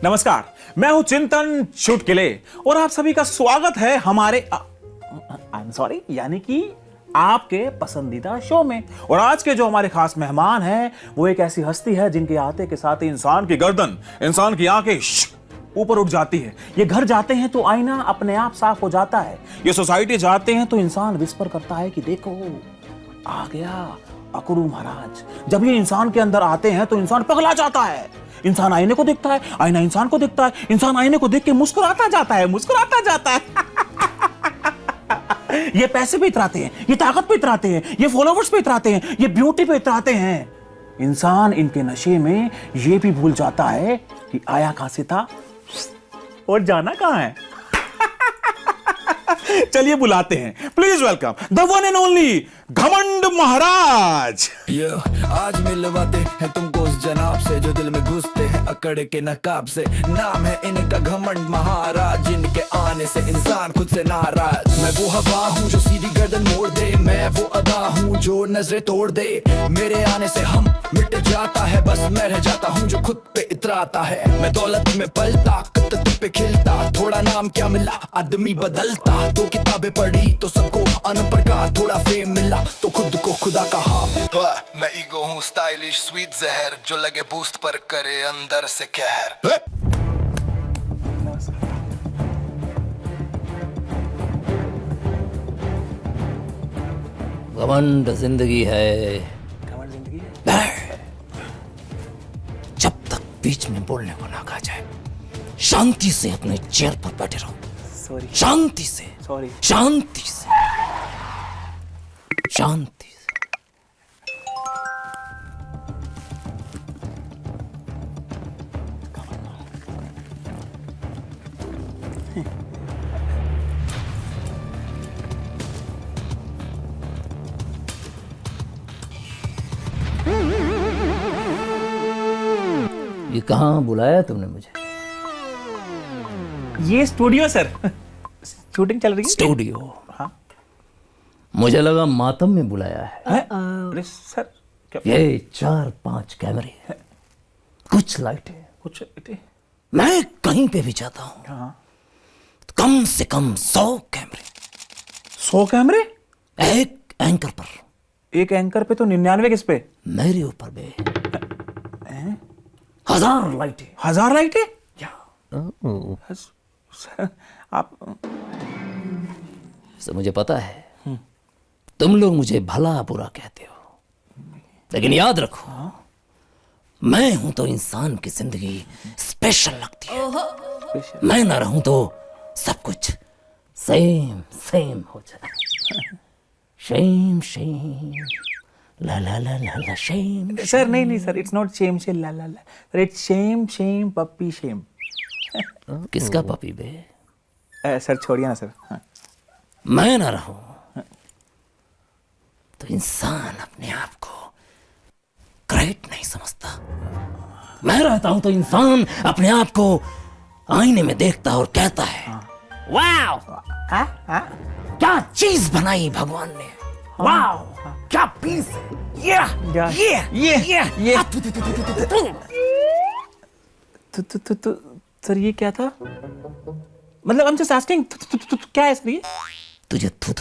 नमस्कार, मैं हूं चिंतन चुटकुले और आप सभी का स्वागत है हमारे आई एम सॉरी यानी कि आपके पसंदीदा शो में। और आज के जो हमारे खास मेहमान हैं वो एक ऐसी हस्ती है जिनके आते के साथ ही इंसान की गर्दन, इंसान की आंखें ऊपर उठ जाती है। ये घर जाते हैं तो आईना अपने आप साफ हो जाता है। ये सोसाइटी जाते हैं तो इंसान विस्पर करता है कि देखो आ गया अकड़ू महाराज। जब ये इंसान के अंदर आते हैं तो इंसान पगला जाता है। इंसान आईने को देखता है, आईना इंसान को देखता है, इंसान आईने को देख के मुस्कुराता जाता है, मुस्कुराता जाता है। ये पैसे पे इतराते हैं, ये ताकत पे इतराते हैं, ये फॉलोवर्स पे इतराते हैं, ये ब्यूटी पे इतराते हैं। इंसान इनके नशे में ये भी भूल जाता है कि आया कहां से था और जाना कहां है। चलिए बुलाते हैं, please welcome the one and only घमंड महाराज। आज मिलवाते हैं तुमको उस जनाब से जो दिल में घुसते हैं अकड़ के नकाब से। नाम है इनका घमंड महाराज, जिनके आने से इंसान खुद से नाराज। मैं वो हवा हूँ जो सीधी गर्दन मोड़ दे, मैं वो अदा हूँ जो नजरें तोड़ दे। मेरे आने से हम मिट जाता है, बस मैं रह जाता हूँ जो खुद पे इतराता है। मैं दौलत में पलता, कत्त पे खिलता, थोड़ा नाम क्या मिला आदमी बदलता। दो किताबें पढ़ी तो सबको अनपढ़ का, थोड़ा फेम मिला तो खुद को खुदा कहा। मैं ईगो हूँ स्टाइलिश स्वीट जहर, जो लगे बूस्ट पर करे अंदर से कहर। घमंड जिंदगी है। जब तक बीच में बोलने को ना कहा जाए, शांति से अपने चेयर पर बैठे रहो। सॉरी, शांति से, सॉरी, शांति से, शांति से। ये कहाँ बुलाया तुमने मुझे? ये स्टूडियो सर, शूटिंग चल रही है। स्टूडियो? हाँ। मुझे लगा मातम में बुलाया है। अरे सर क्या? ये 4-5 कैमरे हैं, कुछ लाइटें, कुछ मैं कहीं पे भी जाता हूँ हाँ। तो कम से कम 100 कैमरे। 100 कैमरे एक एंकर पर। एक एंकर पे तो 99 किस पे? मेरे ऊपर भी 1000 लाइटें। 1000 लाइटें? सर आप से मुझे पता है तुम लोग मुझे भला बुरा कहते हो, लेकिन याद रखो मैं हूं तो इंसान की जिंदगी स्पेशल लगती है। मैं ना रहूं तो सब कुछ सेम सेम हो जाए। Shame shame la la la la la shame. Sir नहीं sir, it's not shame shame la la la sir, it's shame shame puppy shame. किसका पपी बे? सर छोड़िए ना सर। हाँ। मैं ना रहूं तो इंसान अपने आप को ग्रेट नहीं समझता। मैं रहता हूं तो इंसान अपने आप को आईने में देखता और कहता है वाओ, क्या चीज बनाई भगवान ने, वाओ क्या पीस है, ये तो सर ये क्या था? मतलब I'm just asking, क्या है सर ये? तुझे थू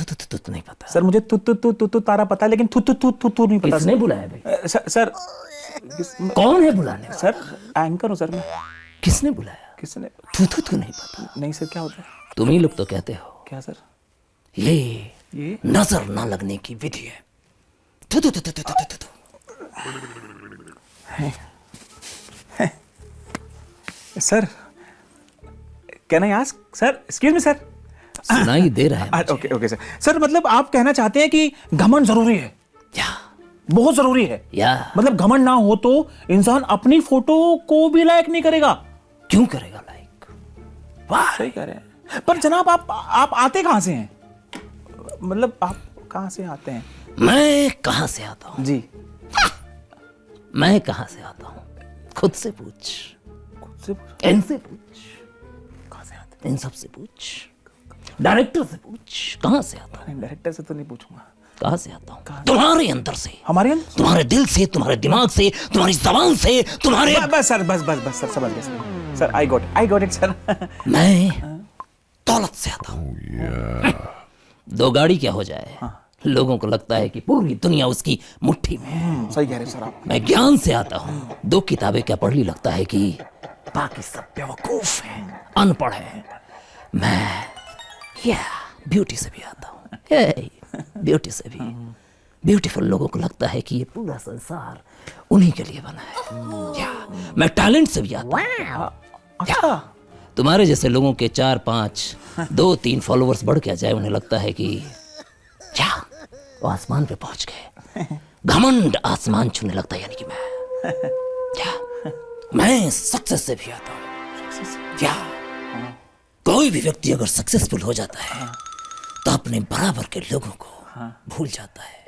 नहीं पता? सर मुझे तू तारा पता है, लेकिन तू नहीं पता। किसने बुलाया भाई? सर कौन है बुलाने वाला? सर एंकर हूँ सर मैं। किसने बुलाया? किसने? थू नहीं पता? नहीं सर, क्या होता है? तुम ही लोग तो कहते हो क्या सर? ये नजर ना लगने की विधि है। Sir can I ask sir, excuse me sir. सुनाई दे रहा है। Okay sir. सर मतलब आप कहना चाहते हैं कि घमंड जरूरी है? या बहुत जरूरी है? या मतलब घमंड ना हो तो इंसान अपनी फोटो को भी लाइक नहीं करेगा। क्यों करेगा लाइक? वाह, सही कह रहे हैं। पर जनाब आप आते कहां से हैं? मतलब आप कहां से आते हैं? मैं कहां से आता हूं? जी मैं कहां से आता हूं? खुद से पूछ, खुद से इनसे पूछ, कहां से आते इन सब से पूछ, डायरेक्टर से पूछ कहां से आता हूं। हैं? डायरेक्टर से तो नहीं पूछूंगा। कहां से आता हूं? तुम्हारे अंदर से, हमारे अंदर, तुम्हारे दिल से, तुम्हारे दिमाग से, तुम्हारी जबान से, तुम्हारे बस सर, बस सर, समझ गए sir I got it sir. मैं दौलत से आता हूँ। दो गाड़ी क्या हो जाए, लोगों को लगता है कि पूरी दुनिया उसकी मुट्ठी में है। सही कह रहे हैं सर आप। मैं ज्ञान से आता हूँ। दो किताबें क्या पढ़ ली, लगता है कि बाकी सब बेवकूफ हैं, अनपढ़ हैं। मैं ब्यूटी से भी आता हूँ, ब्यूटी से भी। ब्यूटीफुल लोगों को लगता है कि ये पूरा संसार उन्हीं के लिए बना है। मैं टैलेंट से भी आता हूँ। अच्छा, तुम्हारे जैसे लोगों के 4-5, 2-3 फॉलोअर्स बढ़ क्या जाए, उन्हें लगता है कि क्या वो आसमान पे पहुंच गए। घमंड आसमान छूने लगता है, यानी कि मैं सक्सेस से भी आता हूँ। क्या कोई भी व्यक्ति अगर सक्सेसफुल हो जाता है तो अपने बराबर के लोगों को भूल जाता है,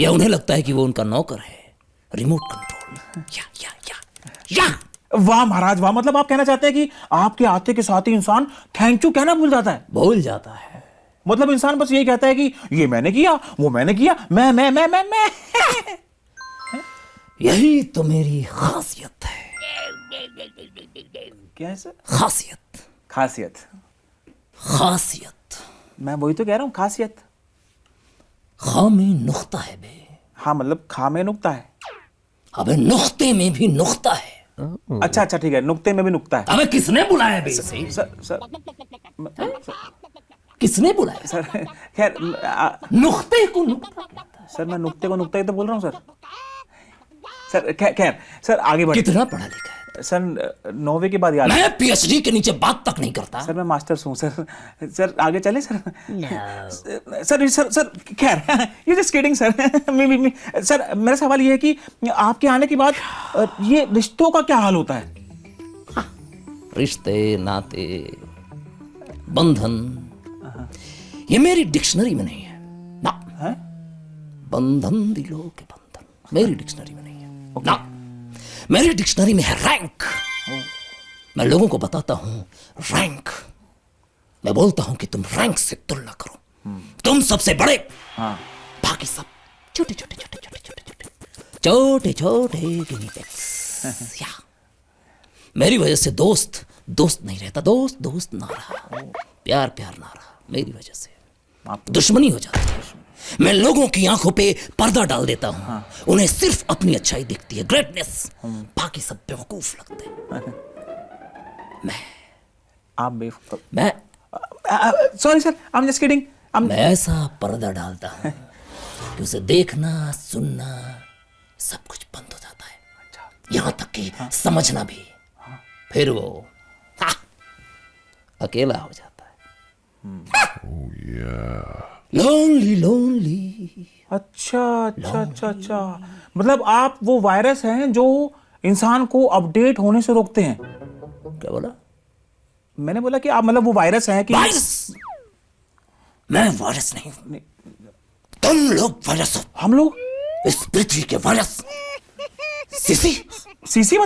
या उन्हें लगता है कि वो उनका नौकर है, रिमोट कंट्रोल। या वाह महाराज वाह, मतलब आप कहना चाहते हैं कि आपके आते के साथ ही इंसान थैंक यू कहना भूल जाता है। भूल जाता है। मतलब इंसान बस यही कहता है कि ये मैंने किया, वो मैंने किया, मैं। यही तो मेरी खासियत है। क्या है सर? खासियत। मैं वही तो कह रहा हूँ, खासियत। खा में नुक्ता है बे। हाँ मतलब खा में नुक्ता है। अबे नुक्ते में भी नुक्ता है। अच्छा ठीक है, नुक्ते में भी नुक्ता है। अबे किसने बुलाया बे इसे? सर किसने बुलाया? सर खैर नुक्ते को नुक्ता कहता है। सर मैं नुक्ते को नुक्ता ही तो बोल रहा हूँ सर। खैर सर आगे बढ़। कितना पढ़ा लिखा है? सर 9वीं के बाद याद। मैं PhD के नीचे बात तक नहीं करता। सर मैं मास्टर्स हूँ सर आगे चले सर। सर खैर ये जस्ट किडिंग सर। सर मेरा सवाल ये है कि आपके आने के बाद ये रिश्तों का क्या हाल होता है? रिश्ते, नाते, बंधन, ये मेरी डिक्शनरी में नहीं है ना। बंधन दिलों के बंधन मेरी डिक्शनरी में नहीं है ना। मेरी डिक्शनरी में है रैंक। मैं लोगों को बताता हूं रैंक। मैं बोलता हूं कि तुम रैंक से तुलना करो। तुम सबसे बड़े, बाकी सब छोटे गिनी पिग्स। मेरी वजह से दोस्त नहीं रहता, दोस्त ना रहा, प्यार ना रहा। मेरी वजह से दुश्मनी हो जाती है। मैं लोगों की आंखों पे पर्दा डाल देता हूं। उन्हें सिर्फ अपनी अच्छाई दिखती है, ग्रेटनेस। बाकी सब बेवकूफ लगते हैं। आप बेवकूफ। मैं sorry sir, I am just kidding. मैं ऐसा पर्दा डालता हूं कि उसे देखना, सुनना सब कुछ बंद हो जाता है। यहां तक कि समझना भी। फिर वो अकेला हो जाता है। लोनली। अच्छा। मतलब आप वो वायरस हैं जो इंसान को अपडेट होने से रोकते हैं। क्या बोला? मैंने बोला कि आप मतलब वो वायरस हैं कि वायरस? मैं वायरस नहीं हूं, तुम लोग वायरस हो। हम लोग इस पृथ्वी के वायरस। सीसी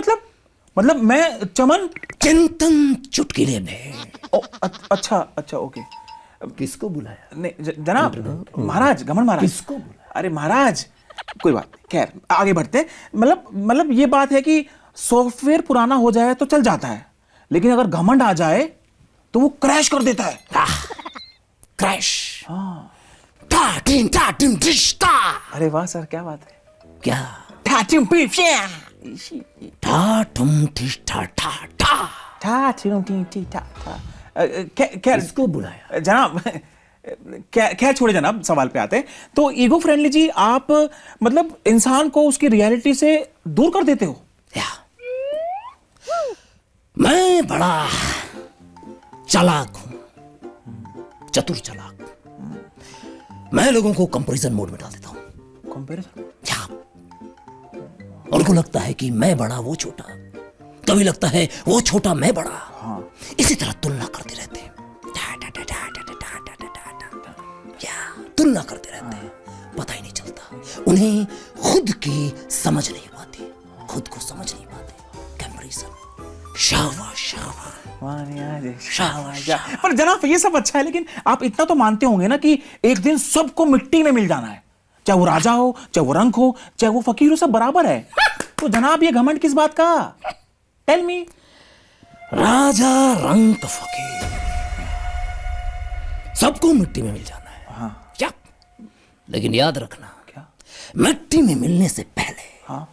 मतलब मैं चमन। चिंतन चुटकिले में। अच्छा ओके। किसको बुलाया? नहीं जनाब, महाराज, गमन महाराज। किसको बुलाया? अरे महाराज कोई बात नहीं, खैर आगे बढ़ते हैं। मतलब ये बात है कि सॉफ्टवेयर पुराना हो जाए तो चल जाता है, लेकिन अगर घमंड आ जाए तो वो क्रैश कर देता है। क्रैश। अरे वाह सर, क्या बात है। क्या? खैर किसको बुलाया? जनाब, खैर छोड़े जनाब, सवाल पे आते हैं। तो ईगो फ्रेंडली जी, आप मतलब इंसान को उसकी रियलिटी से दूर कर देते हो। मैं बड़ा चालाक हूं, चतुर चालाक। मैं लोगों को कंपैरिजन मोड में डाल देता हूं। कंपैरिजन? उनको लगता है कि मैं बड़ा वो छोटा, कभी लगता है वो छोटा मैं बड़ा। इसी तरह तुलना करते रहते हैं। तुलना करते रहते हैं, पता ही नहीं चलता। उन्हें खुद की समझ नहीं पाती, खुद को समझ नहीं पाते। कंपैरिजन। शाबाश। पर जनाब ये सब अच्छा है, लेकिन आप इतना तो मानते होंगे ना कि एक दिन सबको मिट्टी में मिल जाना है। चाहे वो राजा हो, चाहे वो रंक हो, चाहे वो फकीर हो, सब बराबर है। तो जनाब ये घमंड किस बात का? Tell me. राजा रंग फकीर, सबको मिट्टी में मिल जाना है। हाँ। क्या? लेकिन याद रखना, क्या? मिट्टी में मिलने से पहले हाँ।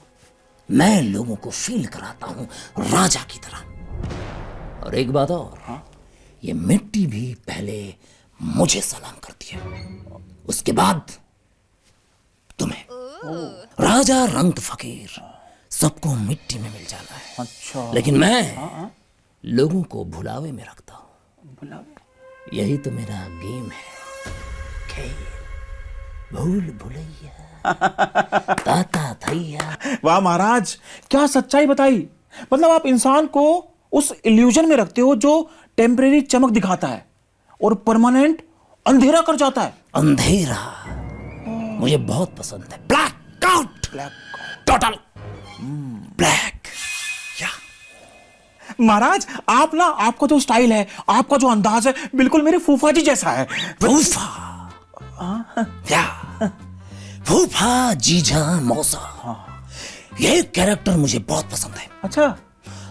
मैं लोगों को फील कराता हूं राजा की तरह। और एक बात और, हाँ? ये मिट्टी भी पहले मुझे सलाम करती है, उसके बाद तुम्हें। राजा रंग फकीर, सबको मिट्टी में मिल जाना है। अच्छा। लेकिन मैं लोगों को भुलावे में रखता हूं। बुलावे? यही तो मेरा गेम है, खेल। भूल भुलैया ताता थैया। वाह महाराज, क्या सच्चाई बताई। मतलब आप इंसान को उस इल्यूजन में रखते हो जो टेम्परेरी चमक दिखाता है और परमानेंट अंधेरा कर जाता है। अंधेरा मुझे बहुत पसंद है। Black out, total black. या महाराज आप ना, आपका जो स्टाइल है, आपका जो अंदाज है, बिल्कुल मेरे फूफा जी जैसा है। फूफा, या फूफा जीजा मौसा, ये कैरेक्टर मुझे बहुत पसंद है। अच्छा।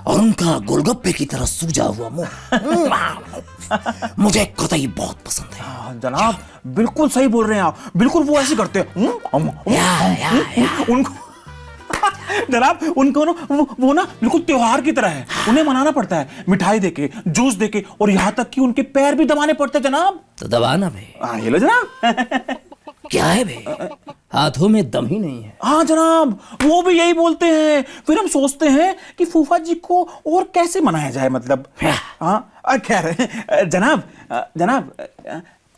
और उनका गोलगप्पे की तरह सूजा हुआ मुंह मुझे कतई बहुत पसंद है। जनाब बिल्कुल सही बोल रहे हैं आप, बिल्कुल वो ऐसे करते हैं। उनको जनाब, उनको ना वो ना बिल्कुल त्योहार की तरह है। उन्हें मनाना पड़ता है, मिठाई देके, जूस देके, और यहाँ तक कि उनके पैर भी दबाने पड़ते हैं जनाब। तो दबाना बे। ये लो जनाब। क्या है बे, हाथों में दम ही नहीं है। हाँ जनाब, वो भी यही बोलते हैं। फिर हम सोचते हैं कि फूफा जी को और कैसे मनाया जाए, मतलब। हाँ खैर जनाब, जनाब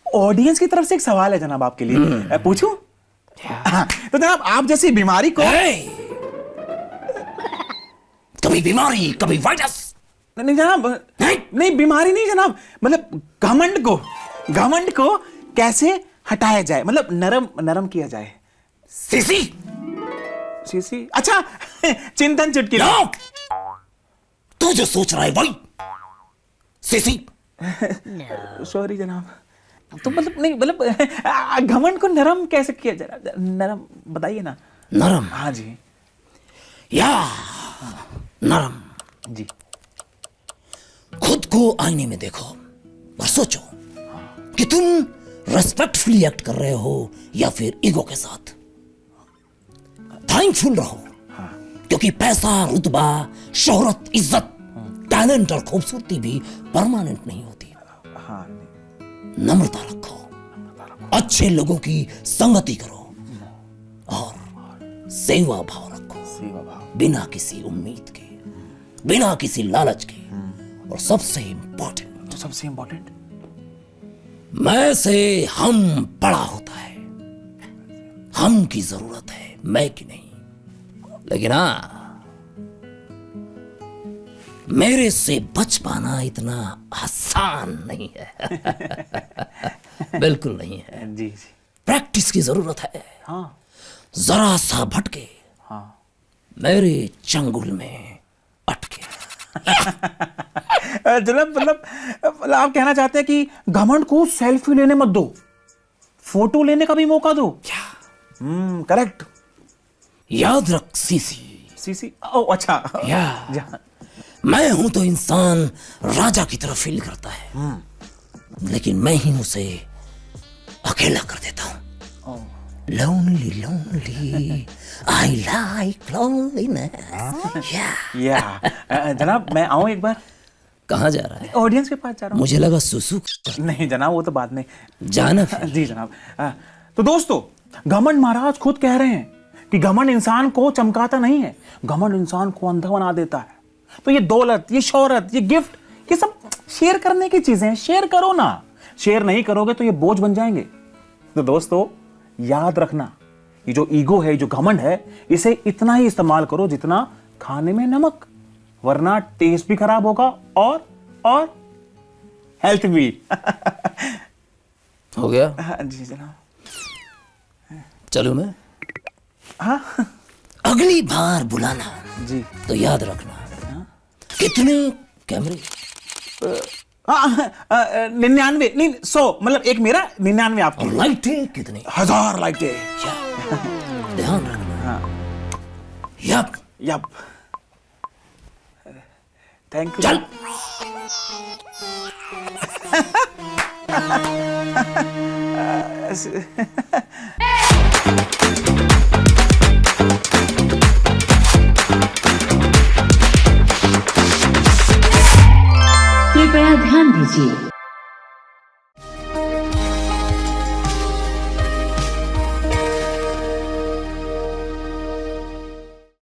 ऑडियंस की तरफ से एक सवाल है जनाब आपके लिए, पूछूं? हाँ, तो जनाब आप जैसी बीमारी को, कभी बीमारी कभी वायरस। नहीं जनाब, नहीं बीमारी नहीं जनाब, मतलब घमंड को कैसे हटाया जाए, मतलब नरम किया जाए। सीसी सीसी, अच्छा चिंतन चुटकी। तू जो सोच रहा है वही सीसी। सॉरी जनाब, तो मतलब नहीं, मतलब घमंड को नरम कैसे किया जाए, नरम बताइए ना। नरम? हाँ जी। या नरम जी। खुद को आईने में देखो और सोचो कि तुम रेस्पेक्टफुली एक्ट कर रहे हो या फिर ईगो के साथ। थैंकफुल रहो, क्योंकि पैसा, रुतबा, शोहरत, इज्जत, टैलेंट और खूबसूरती भी परमानेंट नहीं होती। नम्रता रखो, अच्छे लोगों की संगति करो और सेवा भाव रखो, बिना किसी उम्मीद के, बिना किसी लालच के। और सबसे इंपॉर्टेंट, मैं से हम बड़ा होता है। हम की जरूरत है, मैं की नहीं। लेकिन हाँ, मेरे से बच पाना इतना आसान नहीं है। बिल्कुल नहीं है। जी। प्रैक्टिस की जरूरत है। हाँ। जरा सा भटके, हाँ। मेरे चंगुल में अटके। जनाब मतलब आप कहना चाहते हैं कि घमंड को सेल्फी लेने मत दो, फोटो लेने का भी मौका दो। क्या? करेक्ट। याद रख सीसी। ओ अच्छा। या मैं हूं तो इंसान राजा की तरह फील करता है, लेकिन मैं ही उसे अकेला कर देता हूं। Lonely I like loneliness. या जनाब मैं आऊं एक बार? कहाँ जा रहा है? ऑडियंस के पास जा रहा हूं। मुझे लगा सुसु। नहीं जनाब, वो तो बाद में जाना फिर। जी जनाब। तो दोस्तों, घमंड महाराज खुद कह रहे हैं कि घमंड इंसान को चमकाता नहीं है, घमंड इंसान को अंधा बना देता है। तो ये दौलत, ये शोहरत, ये गिफ्ट, ये सब शेयर करने की चीजें हैं। शेयर करो ना, शेयर नहीं करोगे तो ये बोझ बन जाएंगे। तो दोस्तों याद रखना, ये जो ईगो है, जो घमंड है, इसे इतना ही इस्तेमाल करो जितना खाने में नमक, वरना टेस्ट भी खराब होगा और हेल्थ भी। हो गया? जी जनाब। चलो मैं। हाँ अगली बार बुलाना जी। तो याद रखना, कितने कैमरे? 99 नहीं 100, मतलब एक मेरा 99 आपकी। और लाइटें कितनी? 1000 लाइटें। ध्यान रखना। यप। यप। Thank you. चल। कृपया ध्यान दीजिए,